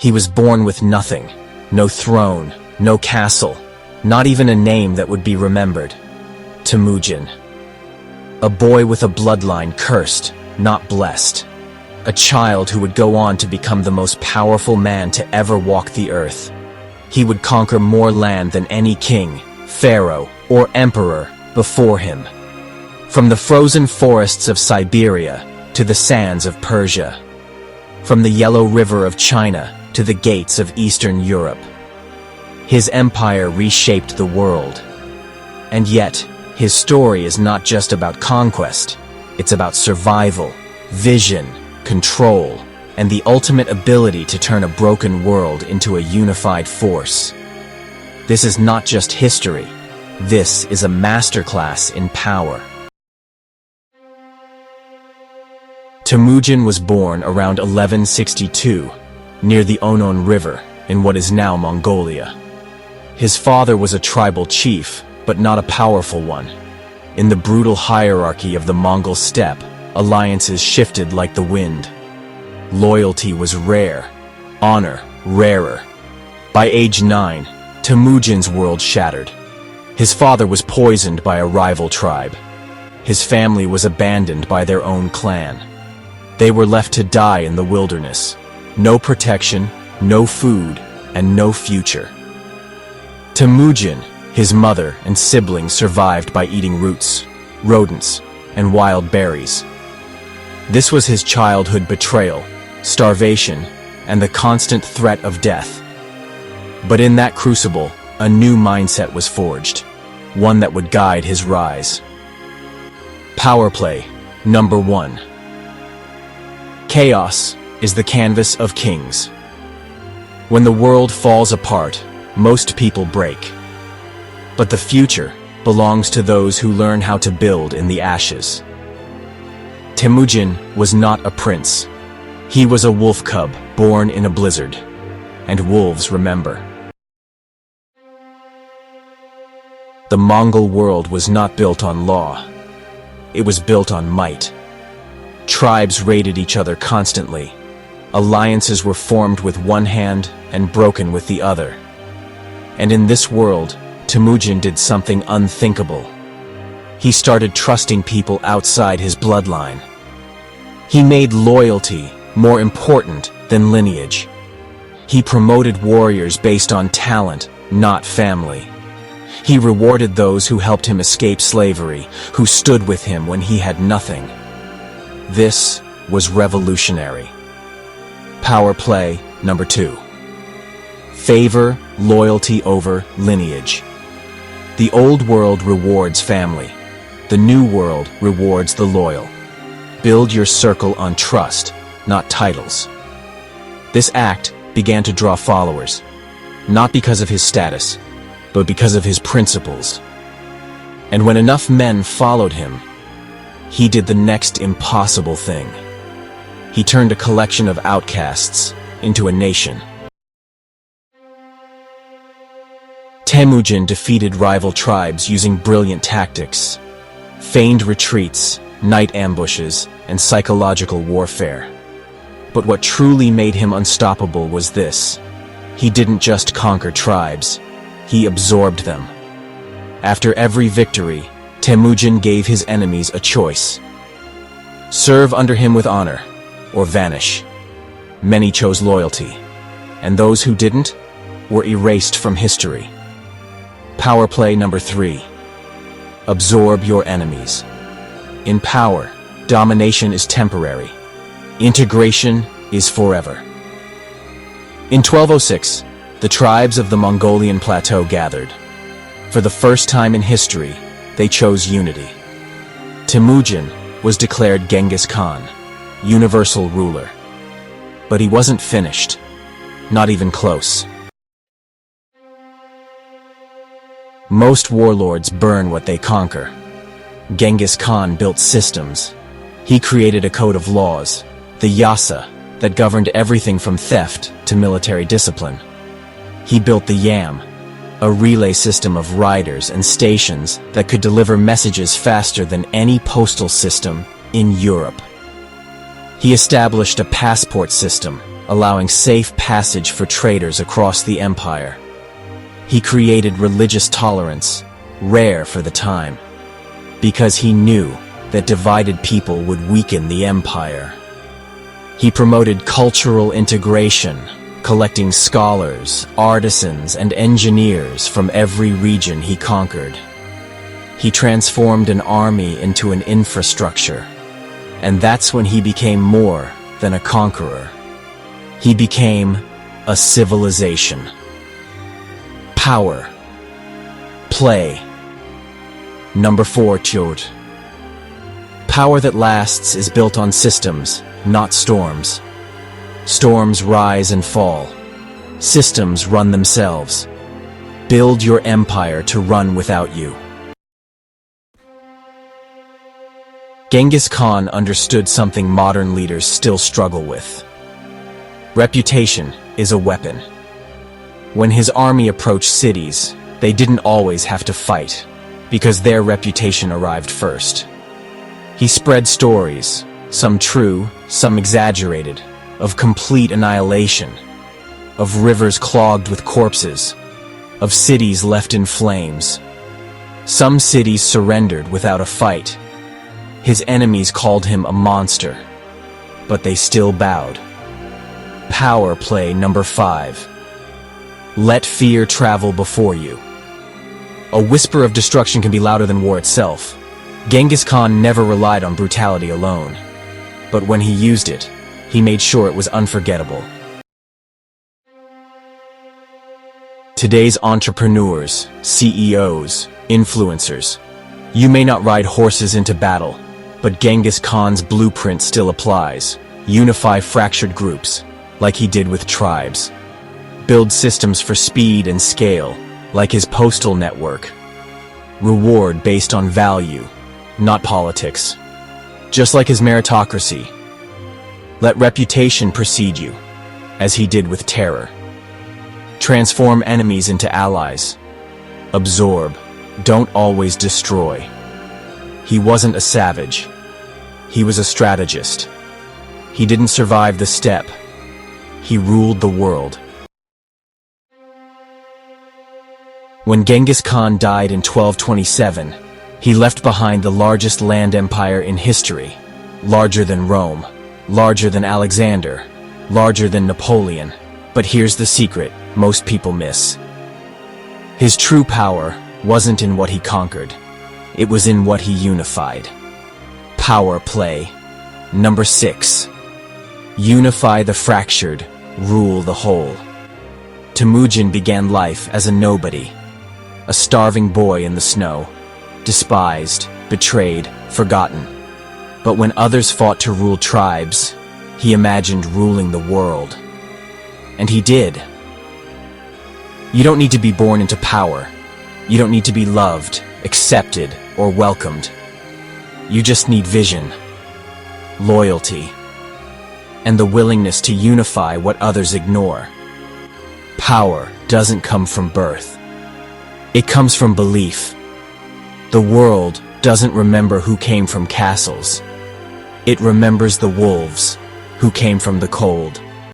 He was born with nothing, no throne, no castle, not even a name that would be remembered. Temujin. A boy with a bloodline cursed, not blessed. A child who would go on to become the most powerful man to ever walk the earth. He would conquer more land than any king, pharaoh, or emperor before him. From the frozen forests of Siberia to the sands of Persia. From the Yellow River of China to the gates of Eastern Europe. His empire reshaped the world. And yet, his story is not just about conquest. It's about survival, vision, control, and the ultimate ability to turn a broken world into a unified force. This is not just history. This is a masterclass in power. Temujin was born around 1162, near the Onon River, in what is now Mongolia. His father was a tribal chief, but not a powerful one. In the brutal hierarchy of the Mongol steppe, alliances shifted like the wind. Loyalty was rare, honor rarer. By age 9, Temujin's world shattered. His father was poisoned by a rival tribe. His family was abandoned by their own clan. They were left to die in the wilderness. No protection, no food, and no future. Temujin, his mother and siblings survived by eating roots, rodents, and wild berries. This was his childhood betrayal, starvation, and the constant threat of death. But in that crucible, a new mindset was forged, one that would guide his rise. Power play, number 1. Chaos is the canvas of kings. When the world falls apart, most people break. But the future belongs to those who learn how to build in the ashes. Temujin was not a prince. He was a wolf cub born in a blizzard. And wolves remember. The Mongol world was not built on law. It was built on might. Tribes raided each other constantly. Alliances were formed with one hand and broken with the other. And in this world, Temujin did something unthinkable. He started trusting people outside his bloodline. He made loyalty more important than lineage. He promoted warriors based on talent, not family. He rewarded those who helped him escape slavery, who stood with him when he had nothing. This was revolutionary. Power play number 2. Favor loyalty over lineage. The old world rewards family. The new world rewards the loyal. Build your circle on trust, not titles. This act began to draw followers, not because of his status, but because of his principles. And when enough men followed him, he did the next impossible thing. He turned a collection of outcasts into a nation. Temujin defeated rival tribes using brilliant tactics, feigned retreats, night ambushes, and psychological warfare. But what truly made him unstoppable was this. He didn't just conquer tribes, he absorbed them. After every victory, Temujin gave his enemies a choice. Serve under him with honor, or vanish. Many chose loyalty, and those who didn't were erased from history. Power play number 3. Absorb your enemies. In power, domination is temporary. Integration is forever. In 1206, the tribes of the Mongolian plateau gathered. For the first time in history, they chose unity. Temujin was declared Genghis Khan, universal ruler. But he wasn't finished. Not even close. Most warlords burn what they conquer. Genghis Khan built systems. He created a code of laws, the Yasa, that governed everything from theft to military discipline. He built the Yam, a relay system of riders and stations that could deliver messages faster than any postal system in Europe. He established a passport system, allowing safe passage for traders across the empire. He created religious tolerance, rare for the time, because he knew that divided people would weaken the empire. He promoted cultural integration, collecting scholars, artisans, and engineers from every region he conquered. He transformed an army into an infrastructure, and that's when he became more than a conqueror. He became a civilization. Power. Play. Number 4, Untold. Power that lasts is built on systems, not storms. Storms rise and fall. Systems run themselves. Build your empire to run without you. Genghis Khan understood something modern leaders still struggle with. Reputation is a weapon. When his army approached cities, they didn't always have to fight, because their reputation arrived first. He spread stories, some true, some exaggerated, of complete annihilation, of rivers clogged with corpses, of cities left in flames. Some cities surrendered without a fight. His enemies called him a monster, but they still bowed. Power play number 5. Let fear travel before you. A whisper of destruction can be louder than war itself. Genghis Khan never relied on brutality alone, but when he used it, he made sure it was unforgettable. Today's entrepreneurs, CEOs, influencers, you may not ride horses into battle, but Genghis Khan's blueprint still applies. Unify fractured groups, like he did with tribes. Build systems for speed and scale, like his postal network. Reward based on value, not politics. Just like his meritocracy. Let reputation precede you, as he did with terror. Transform enemies into allies. Absorb, don't always destroy. He wasn't a savage. He was a strategist. He didn't survive the steppe. He ruled the world. When Genghis Khan died in 1227, he left behind the largest land empire in history, larger than Rome, larger than Alexander, larger than Napoleon. But here's the secret most people miss. His true power wasn't in what he conquered. It was in what he unified. Power play. Number 6. Unify the fractured, rule the whole. Temujin began life as a nobody, a starving boy in the snow, despised, betrayed, forgotten. But when others fought to rule tribes, he imagined ruling the world. And he did. You don't need to be born into power. You don't need to be loved, accepted, or welcomed. You just need vision, loyalty, and the willingness to unify what others ignore. Power doesn't come from birth. It comes from belief. The world doesn't remember who came from castles. It remembers the wolves who came from the cold.